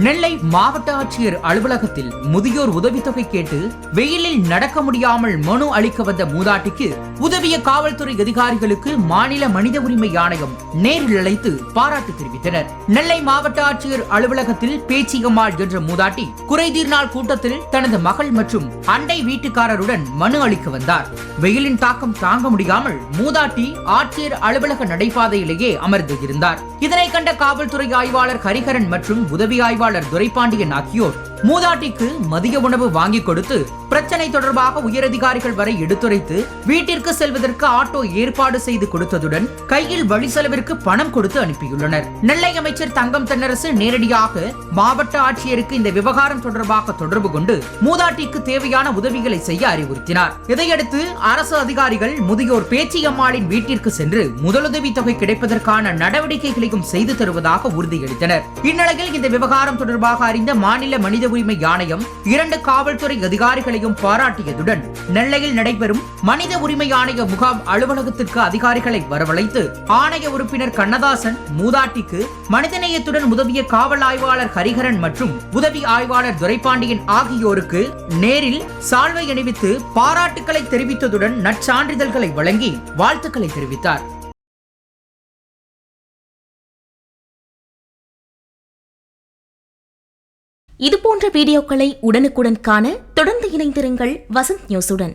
நெல்லை மாவட்ட ஆட்சியர் அலுவலகத்தில் முதியோர் உதவித்தொகை கேட்டு வெயிலில் நடக்க முடியாமல் மனு அளிக்க வந்த மூதாட்டிக்கு உதவிய காவல்துறை அதிகாரிகளுக்கு மாநில மனித உரிமை ஆணையம் நேரில் அழைத்து பாராட்டு தெரிவித்தனர். நெல்லை மாவட்ட ஆட்சியர் அலுவலகத்தில் பேச்சியம்மாள் என்ற மூதாட்டி குறைதீர் நாள் கூட்டத்தில் தனது மகள் மற்றும் அண்டை வீட்டுக்காரருடன் மனு அளிக்க வந்தார். வெயிலின் தாக்கம் தாங்க முடியாமல் மூதாட்டி ஆட்சியர் அலுவலக நடைபாதையிலேயே அமர்ந்து இருந்தார். இதனை கண்ட காவல்துறை ஆய்வாளர் ஹரிஹரன் மற்றும் உதவி ஆய்வாளர் துரைபாண்டியன் ஆகியோர் மூதாட்டிக்கு மதிய உணவு வாங்கி கொடுத்து பிரச்சனை தொடர்பாக உயரதிகாரிகள் வரை எடுத்துரைத்து வீட்டிற்கு செல்வதற்கு ஆட்டோ ஏற்பாடு செய்து கொடுத்ததுடன் கையில் வழி செலவிற்கு பணம் கொடுத்து அனுப்பியுள்ளனர். நெல்லை அமைச்சர் தங்கம் தென்னரசு நேரடியாக மாவட்ட ஆட்சியருக்கு இந்த விவகாரம் தொடர்பாக தொடர்பு கொண்டு மூதாட்டிக்கு தேவையான உதவிகளை செய்ய அறிவுறுத்தினார். இதையடுத்து அரசு அதிகாரிகள் முதியோர் பேச்சியம்மாளின் வீட்டிற்கு சென்று முதலுதவி தொகை கிடைப்பதற்கான நடவடிக்கைகளையும் செய்து தருவதாக உறுதியளித்தனர். இந்நிலையில் இந்த விவகாரம் தொடர்பாக அறிந்த மாநில மனித உரிமை ஆணையம் 2 காவல்துறை அதிகாரிகளையும் பாராட்டியதுடன் நெல்லையில் நடைபெறும் மனித உரிமை ஆணைய முகாம் அலுவலகத்திற்கு அதிகாரிகளை வரவழைத்து ஆணைய உறுப்பினர் கண்ணதாசன் மூதாட்டிக்கு மனிதநேயத்துடன் உதவிய காவல் ஆய்வாளர் ஹரிஹரன் மற்றும் உதவி ஆய்வாளர் துரைபாண்டியன் ஆகியோருக்கு நேரில் சால்வை அணிவித்து பாராட்டுக்களை தெரிவித்ததுடன் நற்சான்றிதழ்களை வழங்கி வாழ்த்துக்களை தெரிவித்தார். இதுபோன்ற வீடியோக்களை உடனுக்குடன் காண தொடர்ந்து இணைந்திருங்கள் வசந்த் நியூஸுடன்.